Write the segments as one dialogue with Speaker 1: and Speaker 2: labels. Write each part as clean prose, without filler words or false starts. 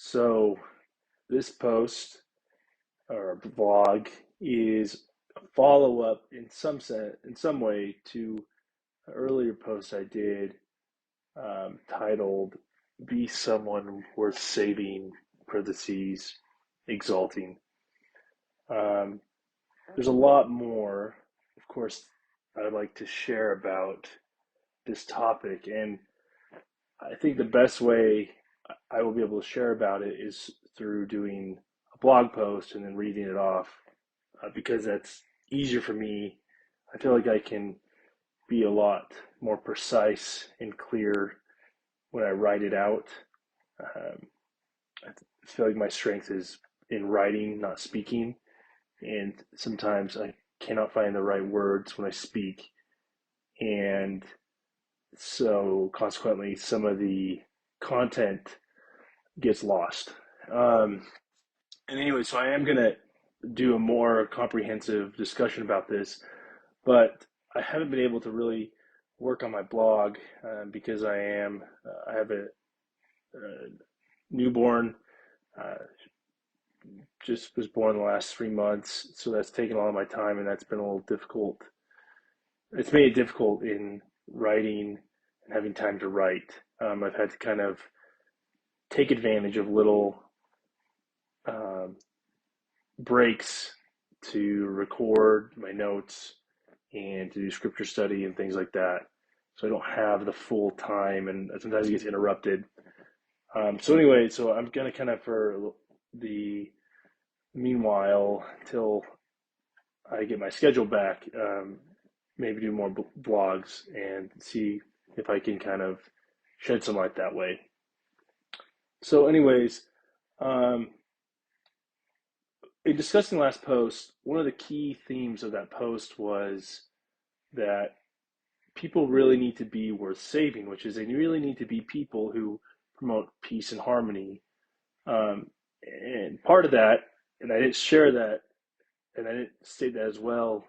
Speaker 1: So this post or vlog is a follow-up in some way to an earlier post I did titled "Be Someone Worth Saving," parentheses, exalting. Um, there's a lot more, of course, I'd like to share about this topic, and I think the best way I will be able to share about it is through doing a blog post and then reading it off because that's easier for me. I feel like I can be a lot more precise and clear when I write it out. Um, I feel like my strength is in writing, not speaking. And sometimes I cannot find the right words when I speak. And so consequently, some of the content gets lost. Um, and anyway, so I am going to do a more comprehensive discussion about this, but I haven't been able to really work on my blog because I have a newborn, uh, just was born the last 3 months, so that's taken a lot of my time, and that's been a little difficult. It's made it difficult in writing and having time to write. I've had to kind of take advantage of little um, breaks to record my notes and to do scripture study and things like that. So I don't have the full time, and sometimes it gets interrupted. So anyway, so I'm gonna kind of for the meanwhile till I get my schedule back, maybe do more blogs and see if I can kind of shed some light that way. So, anyways, um, in discussing the last post, one of the key themes of that post was that people really need to be worth saving, which is they really need to be people who promote peace and harmony. And part of that, and I didn't share that, and I didn't state that as well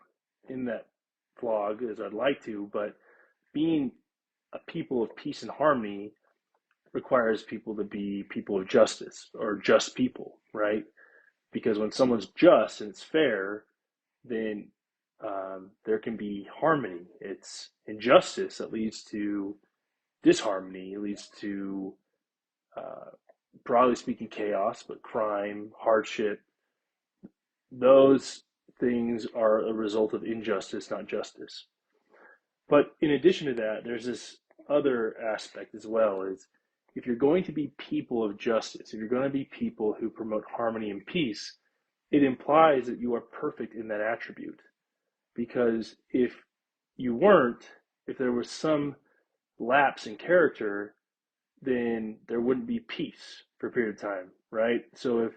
Speaker 1: in that vlog as I'd like to, but being a people of peace and harmony requires people to be people of justice or just people, right? Because when someone's just and it's fair, then there can be harmony. It's injustice that leads to disharmony, it leads to, uh, broadly speaking, chaos, but crime, hardship. Those things are a result of injustice, not justice. But in addition to that, there's this other aspect as well is if you're going to be people of justice, if you're going to be people who promote harmony and peace, it implies that you are perfect in that attribute. Because if you weren't, if there was some lapse in character, then there wouldn't be peace for a period of time, right? So if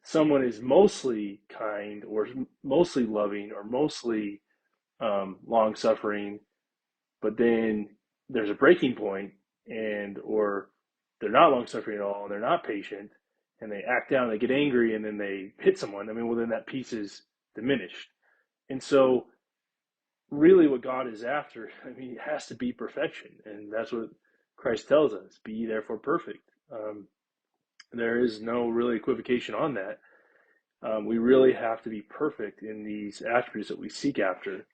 Speaker 1: someone is mostly kind or mostly loving or mostly long suffering, but then there's a breaking point and or they're not long suffering at all and they're not patient and they act out and they get angry and then they hit someone, I mean, well, then that piece is diminished. And so really what God is after, I mean, it has to be perfection. And that's what Christ tells us, be therefore perfect. There is no really equivocation on that. We really have to be perfect in these attributes that we seek after.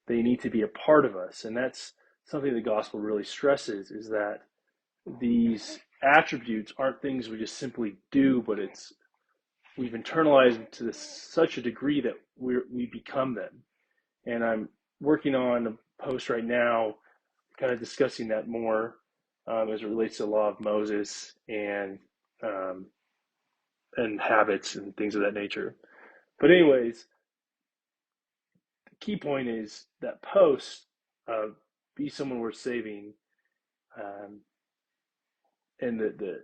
Speaker 1: They need to be a part of us. And that's something the gospel really stresses is that these attributes aren't things we just simply do, but we've internalized them to such a degree that we become them. And I'm working on a post right now, kind of discussing that more as it relates to the law of Moses um, and habits and things of that nature. But anyways, the key point is that post, be someone worth saving, um, and the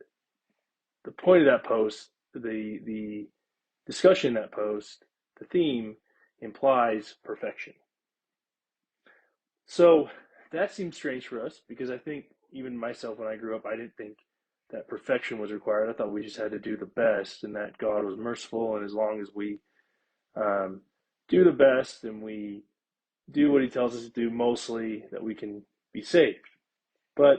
Speaker 1: point of that post, the discussion in that post, the theme implies perfection. So that seems strange for us because I think even myself when I grew up, I didn't think that perfection was required. I thought we just had to do the best and that God was merciful. And as long as we um, do the best and we do what he tells us to do mostly, that we can be saved. But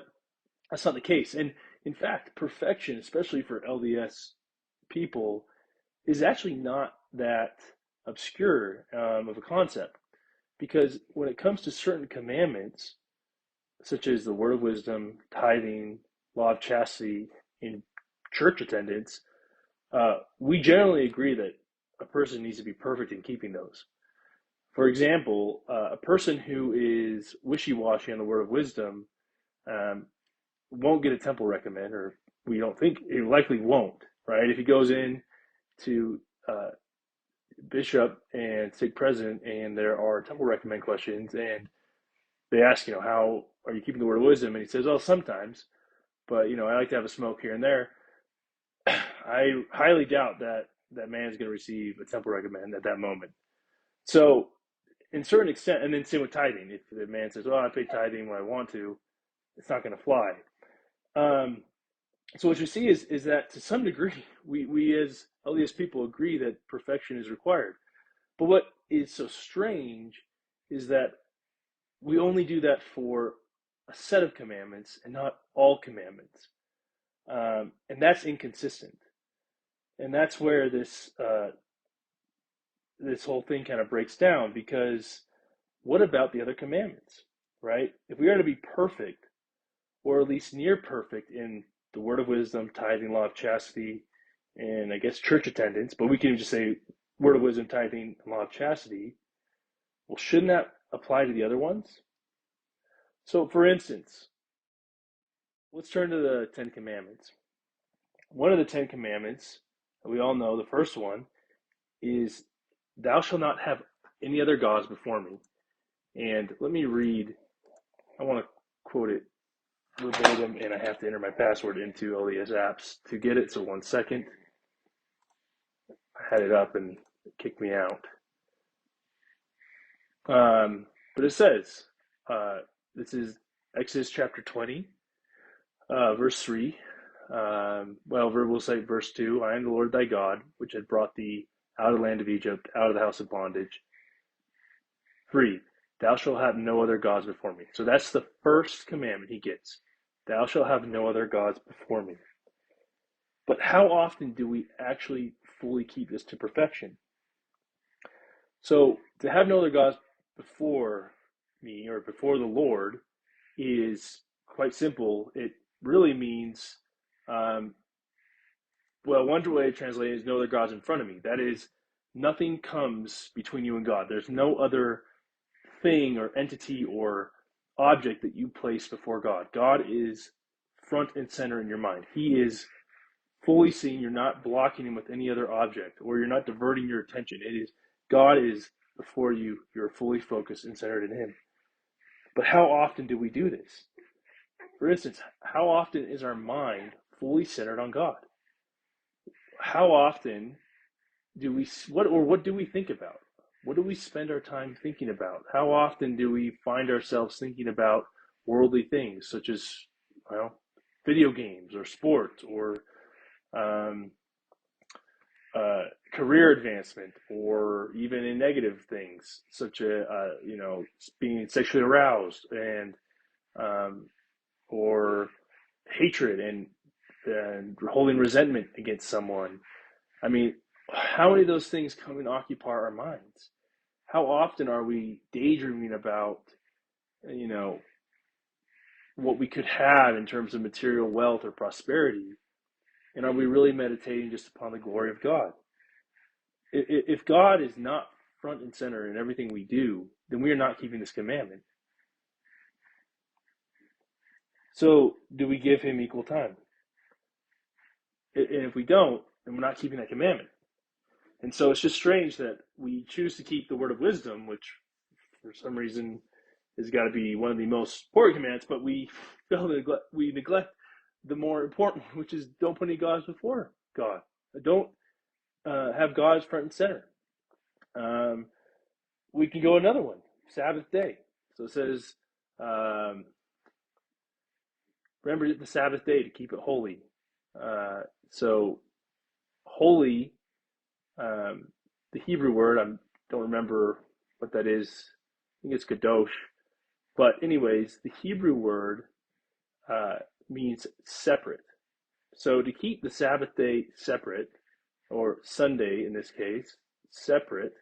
Speaker 1: that's not the case. And In fact, perfection, especially for LDS people, is actually not that obscure of a concept. Because when it comes to certain commandments, such as the word of wisdom, tithing, law of chastity, in church attendance, we generally agree that a person needs to be perfect in keeping those. For example, a person who is wishy-washy on the word of wisdom um, won't get a temple recommend, or we don't think it likely won't, right? If he goes in to bishop and stake president and there are temple recommend questions and they ask, how are you keeping the word of wisdom? And he says, oh, sometimes, but, I like to have a smoke here and there. I highly doubt that that man is going to receive a temple recommend at that moment. So, in certain extent, and then same with tithing. If the man says, "Oh, I pay tithing when I want to," it's not going to fly. Um, so what you see is that to some degree, we as LDS people agree that perfection is required. But what is so strange is that we only do that for a set of commandments and not all commandments, and that's inconsistent. And that's where this whole thing kind of breaks down, because what about the other commandments, right? If we are to be perfect, or at least near perfect in the word of wisdom, tithing, law of chastity, and I guess church attendance, but we can even just say word of wisdom, tithing, and law of chastity, well, shouldn't that apply to the other ones? So, for instance, let's turn to the Ten Commandments. One of the Ten Commandments, we all know the first one, is thou shalt not have any other gods before me. And let me read, I want to quote it verbatim, and I have to enter my password into LDS apps to get it. So 1 second. I had it up and it kicked me out. But it says, this is Exodus chapter 20, verse 3. We'll say verse 2. I am the Lord thy God, which had brought thee out of the land of Egypt, out of the house of bondage. 3. Thou shalt have no other gods before me. So that's the first commandment he gets. Thou shalt have no other gods before me. But how often do we actually fully keep this to perfection? So to have no other gods before me or before the Lord is quite simple. It really means, one way to translate it is no other gods in front of me. That is, nothing comes between you and God. There's no other thing or entity or object that you place before God. God is front and center in your mind. He is fully seen. You're not blocking him with any other object, or you're not diverting your attention. It is God is before you. You're fully focused and centered in him. But how often do we do this? For instance, how often is our mind fully centered on God? How often do we what do we think about? What do we spend our time thinking about? How often do we find ourselves thinking about worldly things, such as, video games or sports or um, career advancement, or even in negative things, such as being sexually aroused and or hatred and holding resentment against someone. I mean, how many of those things come and occupy our minds? How often are we daydreaming about, what we could have in terms of material wealth or prosperity? And are we really meditating just upon the glory of God? If God is not front and center in everything we do, then we are not keeping this commandment. So, do we give him equal time? And if we don't, then we're not keeping that commandment. And so it's just strange that we choose to keep the word of wisdom, which for some reason has got to be one of the most important commandments, but we neglect the more important one, which is don't put any gods before God. Don't have gods front and center. We can go another one, Sabbath day. So it says, remember the Sabbath day to keep it holy. So holy, the Hebrew word, I don't remember what that is. I think it's kadosh. But anyways, the Hebrew word means separate. So to keep the Sabbath day separate, or Sunday in this case, separate,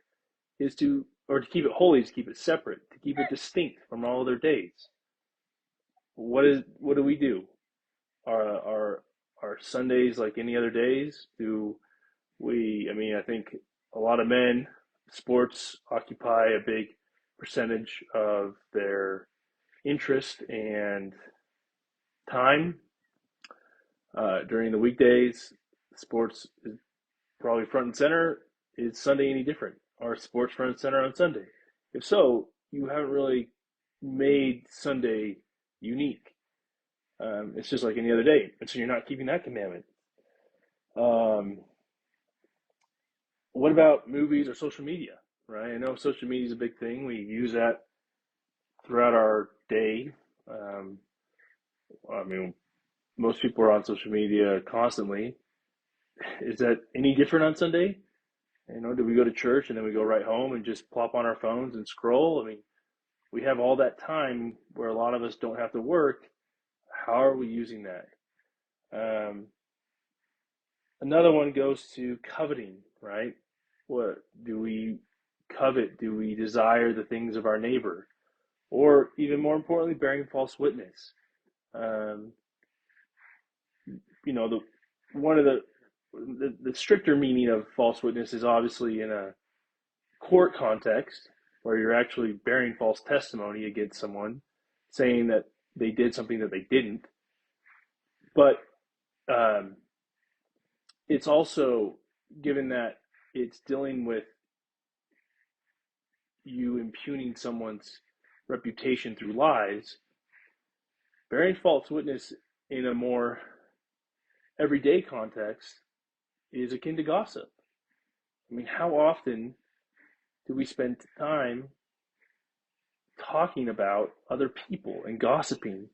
Speaker 1: is to, or to keep it holy is to keep it separate, to keep it distinct from all other days. What do we do? Are Sundays like any other days? I think a lot of men, sports occupy a big percentage of their interest and time during the weekdays. Sports is probably front and center. Is Sunday any different? Are sports front and center on Sunday? If so, you haven't really made Sunday unique. It's just like any other day, and so you're not keeping that commandment. Um, what about movies or social media? Right? I know social media is a big thing. We use that throughout our day. Um, I mean, most people are on social media constantly. Is that any different on Sunday? Do we go to church and then we go right home and just plop on our phones and scroll? I mean, we have all that time where a lot of us don't have to work. How are we using that? Um, Another one goes to coveting, right? What do we covet? Do we desire the things of our neighbor? Or even more importantly, bearing false witness. Um, you know, the one of the stricter meaning of false witness is obviously in a court context where you're actually bearing false testimony against someone, saying that they did something that they didn't. But um, it's also, given that it's dealing with you impugning someone's reputation through lies, bearing false witness in a more everyday context is akin to gossip. I mean, how often do we spend time talking about other people and gossiping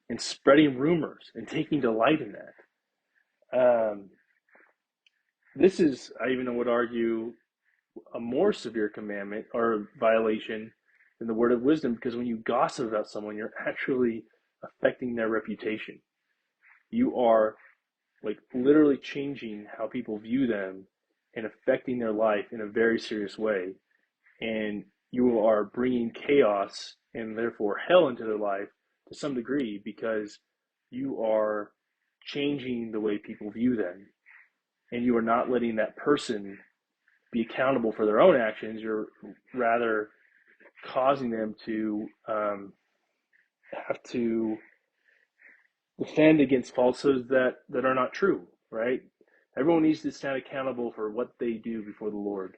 Speaker 1: and spreading rumors and taking delight in that? This is, I even would argue, a more severe commandment or violation than the word of wisdom, because when you gossip about someone, you're actually affecting their reputation. You are like literally changing how people view them and affecting their life in a very serious way. And you are bringing chaos and therefore hell into their life to some degree, because you are changing the way people view them, and you are not letting that person be accountable for their own actions. You're rather causing them to have to defend against falsehoods that are not true, right? Everyone needs to stand accountable for what they do before the Lord.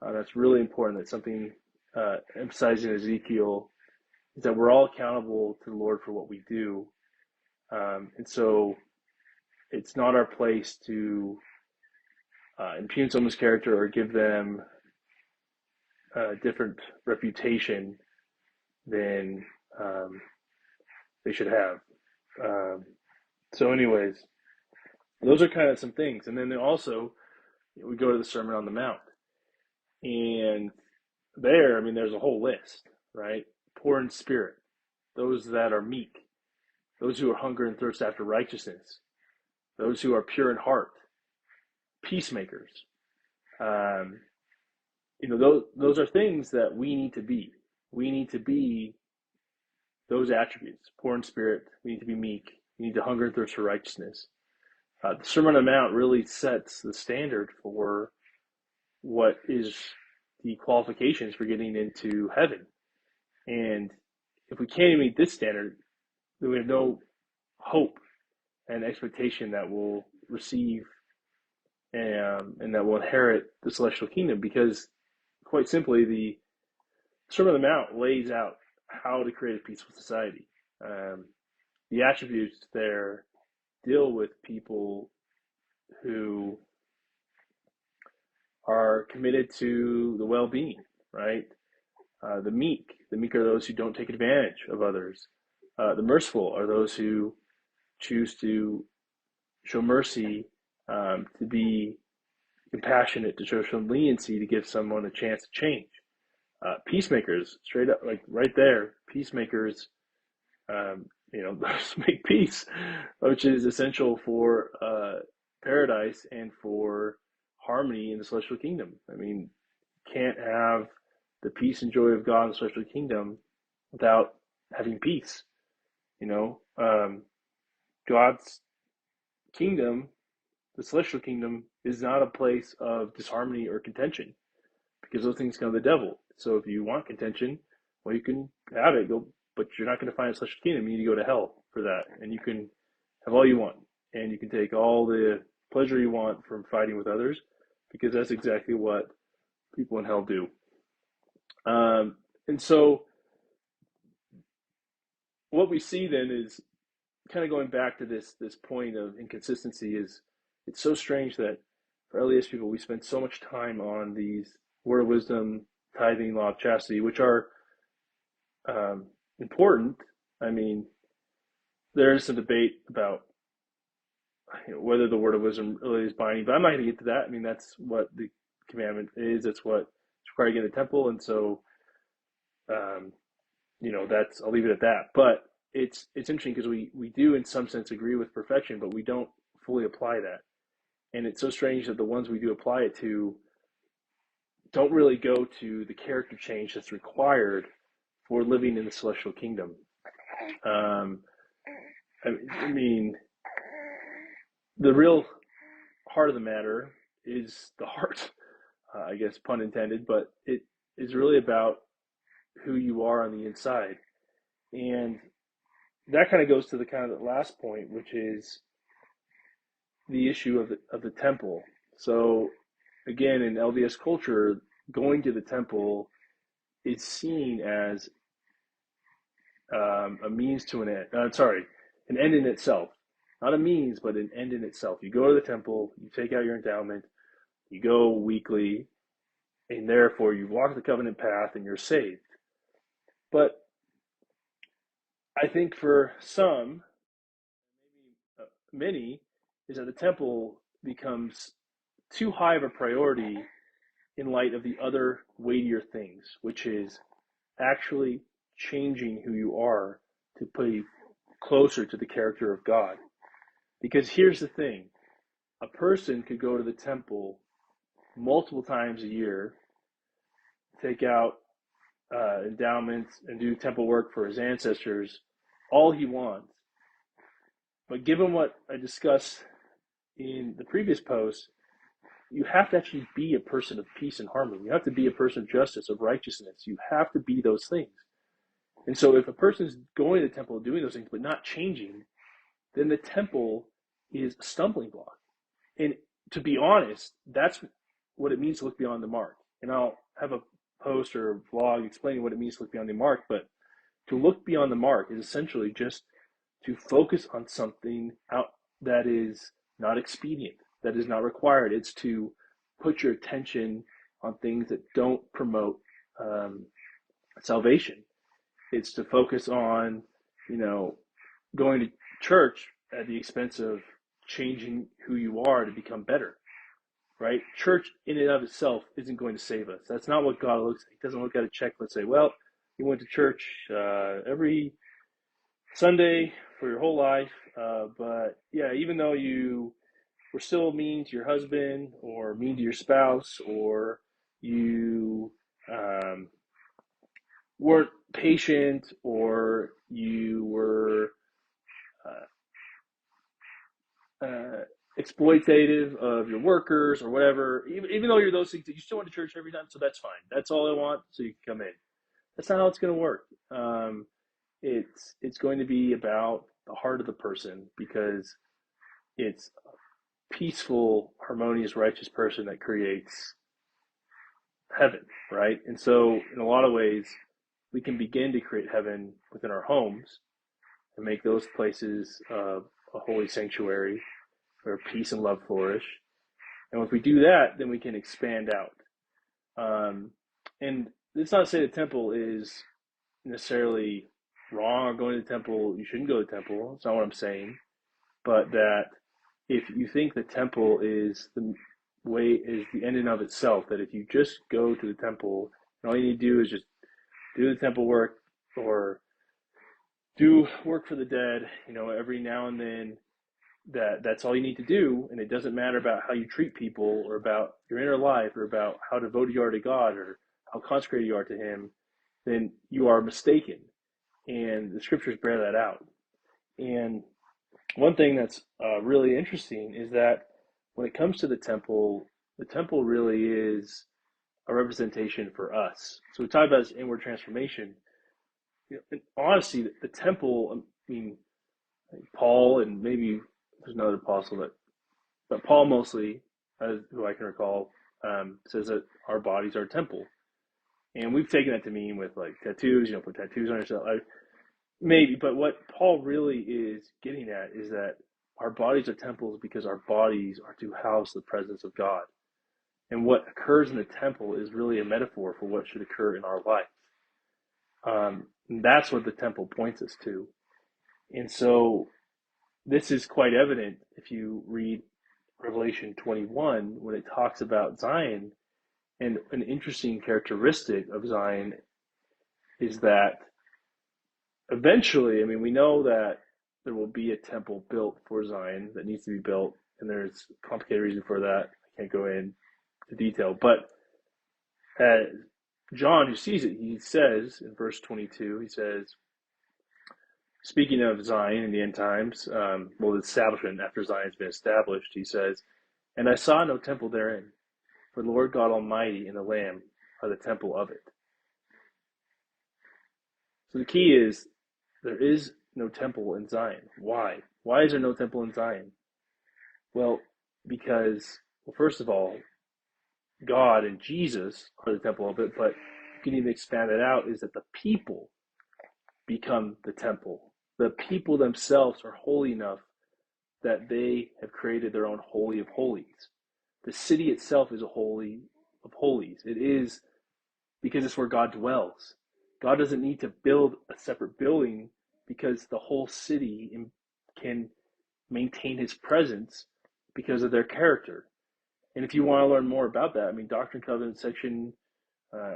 Speaker 1: That's really important. That's something emphasized in Ezekiel, is that we're all accountable to the Lord for what we do. And so it's not our place to impugn someone's character or give them a different reputation than they should have. Um, so anyways, those are kind of some things. And then also, we go to the Sermon on the Mount. And there, I mean, there's a whole list, right? Poor in spirit, those that are meek, those who are hunger and thirst after righteousness, those who are pure in heart, peacemakers. Um, those are things that we need to be. We need to be those attributes. Poor in spirit, we need to be meek. We need to hunger and thirst for righteousness. The Sermon on the Mount really sets the standard for what is the qualifications for getting into heaven. And if we can't even meet this standard, then we have no hope and expectation that we'll receive and that we'll inherit the celestial kingdom, because quite simply, the Sermon on the Mount lays out how to create a peaceful society. The attributes there deal with people who are committed to the well-being, right? The meek are those who don't take advantage of others. The merciful are those who choose to show mercy, to be compassionate, to show some leniency, to give someone a chance to change. Peacemakers, straight up, like right there, peacemakers make peace, which is essential for paradise and for harmony in the celestial kingdom. I mean, can't have the peace and joy of God in the celestial kingdom without having peace. God's kingdom, the celestial kingdom, is not a place of disharmony or contention because those things come of the devil. So if you want contention, well, you can have it, but you're not going to find a celestial kingdom. You need to go to hell for that, and you can have all you want, and you can take all the pleasure you want from fighting with others, because that's exactly what people in hell do. And so what we see then is kind of going back to this point of inconsistency. Is it's so strange that for LDS people we spend so much time on these word of wisdom, tithing, law of chastity, which are important. I mean, there is some debate about whether the word of wisdom really is binding, but I'm not going to get to that. I mean, that's what the commandment is. That's what it's required to get in the temple, and so that's, I'll leave it at that. But it's interesting because we do in some sense agree with perfection, but we don't fully apply that. And it's so strange that the ones we do apply it to don't really go to the character change that's required for living in the celestial kingdom. I mean, the real heart of the matter is the heart, I guess, pun intended, but it is really about who you are on the inside. And that kind of goes to the kind of the last point, which is the issue of the temple. So again, in LDS culture, going to the temple is seen as a means to an end. An end in itself. Not a means, but an end in itself. You go to the temple, you take out your endowment, you go weekly, and therefore you walk the covenant path and you're saved. But I think for some, maybe many, is that the temple becomes too high of a priority in light of the other weightier things, which is actually changing who you are to put you closer to the character of God. Because here's the thing, a person could go to the temple multiple times a year, take out endowments and do temple work for his ancestors all he wants. But given what I discussed in the previous post, you have to actually be a person of peace and harmony. You have to be a person of justice, of righteousness. You have to be those things. And so if a person is going to the temple and doing those things but not changing, then the temple is a stumbling block. And to be honest, that's what it means to look beyond the mark. And I'll have a post or a blog explaining what it means to look beyond the mark. But to look beyond the mark is essentially just to focus on something out that is not expedient, that is not required. It's to put your attention on things that don't promote salvation. It's to focus on, going to church at the expense of changing who you are to become better, right? Church in and of itself isn't going to save us. That's not what God looks at. He doesn't look at a checklist and say, well, you went to church every Sunday for your whole life, but yeah, even though you were still mean to your husband or mean to your spouse, or you weren't patient, or you were exploitative of your workers or whatever, even though you're those things, you still went to church every time, so that's fine. That's all I want, so you can come in. That's not how it's going to work. It's going to be about the heart of the person, because it's a peaceful, harmonious, righteous person that creates heaven, right? And so in a lot of ways, we can begin to create heaven within our homes and make those places a holy sanctuary where peace and love flourish. And if we do that, then we can expand out. And it's not to say the temple is necessarily wrong, or going to the temple, you shouldn't go to the temple. That's not what I'm saying. But that if you think the temple is the end in of itself, that if you just go to the temple and all you need to do is just do the temple work, or do work for the dead, every now and then. That's all you need to do, and it doesn't matter about how you treat people or about your inner life or about how devoted you are to God or how consecrated you are to Him, then you are mistaken. And the scriptures bear that out. And one thing that's really interesting is that when it comes to the temple really is a representation for us. So we talk about this inward transformation. In honesty, the temple, I mean, Paul and maybe there's another apostle but Paul mostly, who I can recall, says that our bodies are a temple. And we've taken that to mean with like tattoos, put tattoos on yourself. Maybe, but what Paul really is getting at is that our bodies are temples because our bodies are to house the presence of God. And what occurs in the temple is really a metaphor for what should occur in our life. And that's what the temple points us to. And so this is quite evident if you read Revelation 21 when it talks about Zion. And an interesting characteristic of Zion is that eventually, we know that there will be a temple built for Zion that needs to be built, and there's a complicated reason for that. I can't go into detail, but John, who sees it, he says in verse 22, he says, speaking of Zion in the end times, the establishment after Zion's been established, he says, "And I saw no temple therein, for the Lord God Almighty and the Lamb are the temple of it." So the key is there is no temple in Zion. Why? Why is there no temple in Zion? Well, because, first of all, God and Jesus are the temple of it, but you can even expand it out, is that the people become the temple. The people themselves are holy enough that they have created their own holy of holies. The city itself is a holy of holies. It is because it's where God dwells. God doesn't need to build a separate building because the whole city can maintain his presence because of their character. And if you want to learn more about that, Doctrine and Covenants section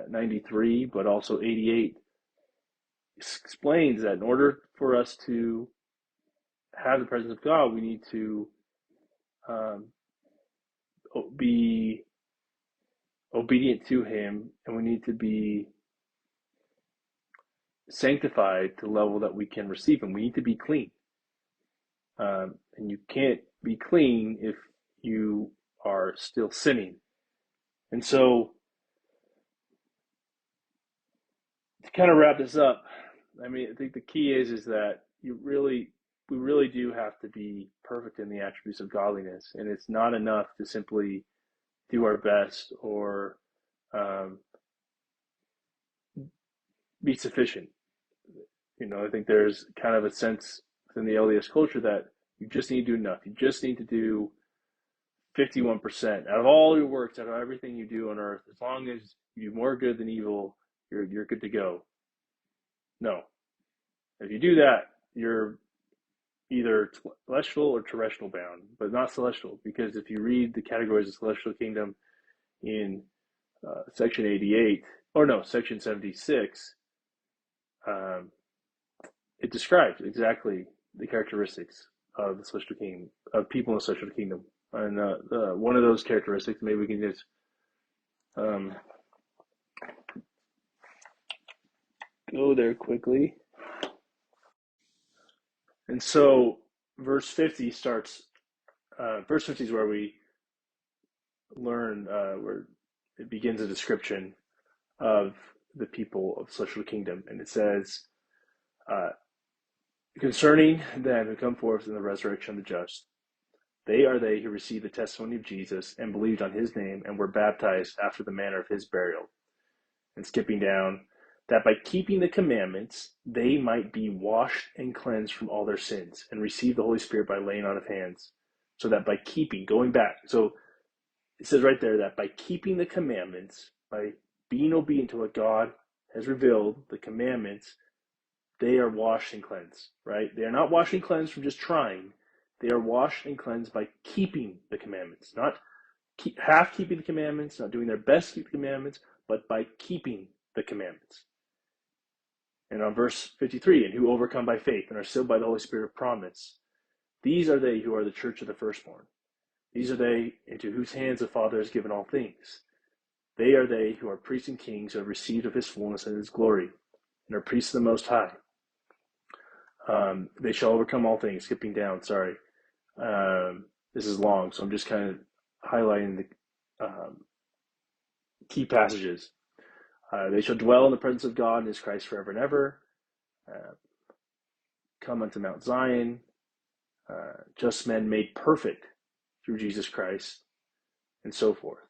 Speaker 1: 93, but also 88, explains that in order for us to have the presence of God, we need to be obedient to him, and we need to be sanctified to the level that we can receive him. We need to be clean. And you can't be clean if you are still sinning. And so, to kind of wrap this up, I think the key is that we really do have to be perfect in the attributes of godliness, and it's not enough to simply do our best or be sufficient. I think there's kind of a sense within the LDS culture that you just need to do enough. You just need to do 51% out of all your works, out of everything you do on earth. As long as you do more good than evil, you're good to go. No. If you do that, you're either celestial or terrestrial bound, but not celestial, because if you read the categories of celestial kingdom in section 88, or no, section 76, it describes exactly the characteristics of the celestial kingdom, of people in the celestial kingdom. And one of those characteristics, maybe we can just go there quickly. And so verse 50 starts, verse 50 is where we learn, where it begins a description of the people of the celestial kingdom. And it says, concerning them who come forth in the resurrection of the just, they are they who received the testimony of Jesus and believed on his name and were baptized after the manner of his burial. And skipping down, that by keeping the commandments, they might be washed and cleansed from all their sins and receive the Holy Spirit by laying on of hands. So that by keeping, going back, so it says right there that by keeping the commandments, by being obedient to what God has revealed, the commandments, they are washed and cleansed, right? They are not washed and cleansed from just trying. They are washed and cleansed by keeping the commandments, not half keeping the commandments, not doing their best to keep the commandments, but by keeping the commandments. And on verse 53, and who overcome by faith and are sealed by the Holy Spirit of promise. These are they who are the church of the firstborn. These are they into whose hands the Father has given all things. They are they who are priests and kings who have received of his fullness and his glory, and are priests of the Most High. They shall overcome all things. Skipping down, sorry. This is long, so I'm just kind of highlighting the key passages. They shall dwell in the presence of God and his Christ forever and ever. Come unto Mount Zion. Just men made perfect through Jesus Christ, and so forth.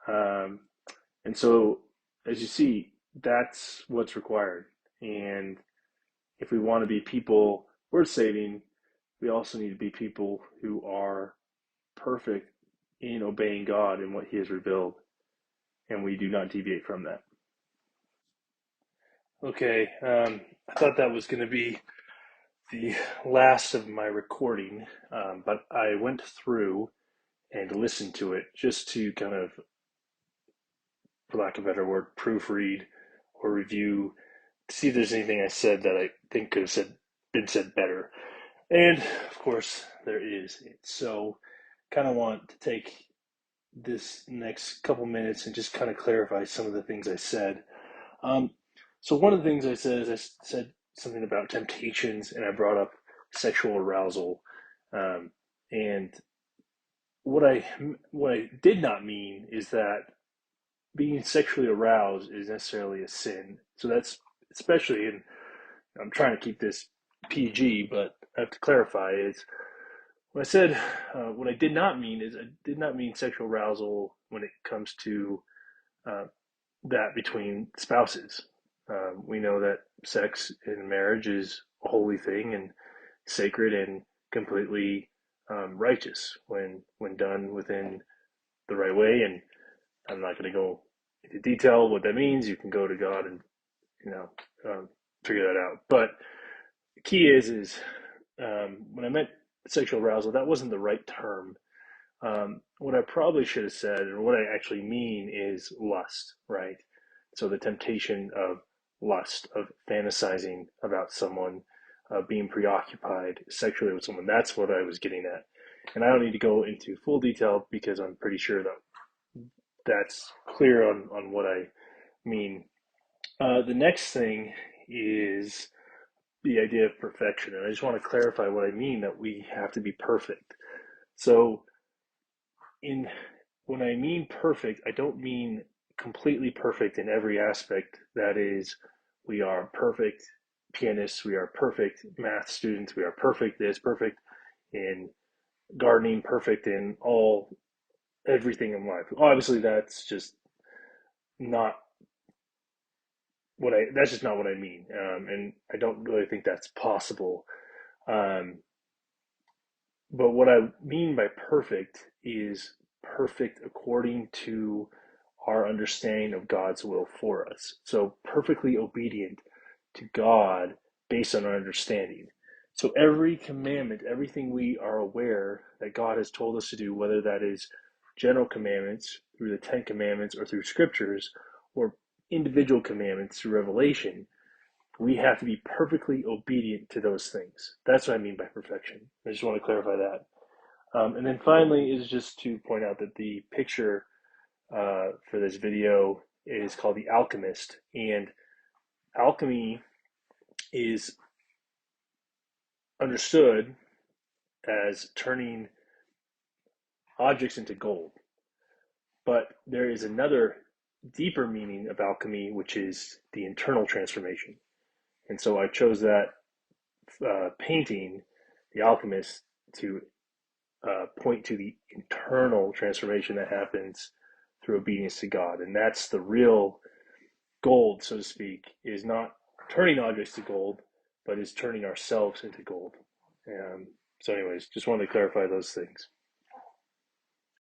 Speaker 1: And so, as you see, that's what's required. And if we want to be people worth saving, we also need to be people who are perfect in obeying God and what he has revealed, and we do not deviate from that. Okay, I thought that was going to be the last of my recording, but I went through and listened to it just to kind of, for lack of a better word, proofread or review, to see if there's anything I said that I think could have been said better. And of course, there is. So, kind of want to take this next couple minutes and just kind of clarify some of the things I said. So one of the things I said is I said something about temptations, and I brought up sexual arousal. And what I did not mean is that being sexually aroused is necessarily a sin. So that's especially in, I'm trying to keep this PG, but I have to clarify is what I said, what I did not mean is I did not mean sexual arousal when it comes to uh, that between spouses. We know that sex in marriage is a holy thing and sacred and completely righteous when done within the right way. And I'm not going to go into detail what that means. You can go to God and you know figure that out. But the key is when I meant sexual arousal, that wasn't the right term. What I probably should have said, or what I actually mean, is lust, right? So the temptation of lust, of fantasizing about someone, being preoccupied sexually with someone. That's what I was getting at. And I don't need to go into full detail because I'm pretty sure that that's clear on what I mean. The next thing is the idea of perfection. And I just want to clarify what I mean that we have to be perfect. So in when I mean perfect, I don't mean completely perfect in every aspect. That is, we are perfect pianists, we are perfect math students, we are perfect this, perfect in gardening, perfect in everything in life. Obviously, not that's just not what I mean, and I don't really think that's possible. Um, but what I mean by perfect is perfect according to our understanding of God's will for us. So perfectly obedient to God based on our understanding. So every commandment, everything we are aware that God has told us to do, whether that is general commandments through the Ten Commandments or through scriptures, or individual commandments through revelation, we have to be perfectly obedient to those things. That's what I mean by perfection. I just want to clarify that. And then finally is just to point out that the picture for this video is called The Alchemist. And alchemy is understood as turning objects into gold. But there is another deeper meaning of alchemy, which is the internal transformation. And so I chose that painting, The Alchemist, to point to the internal transformation that happens through obedience to God. And that's the real gold, so to speak, is not turning objects to gold, but is turning ourselves into gold. So anyways, just wanted to clarify those things.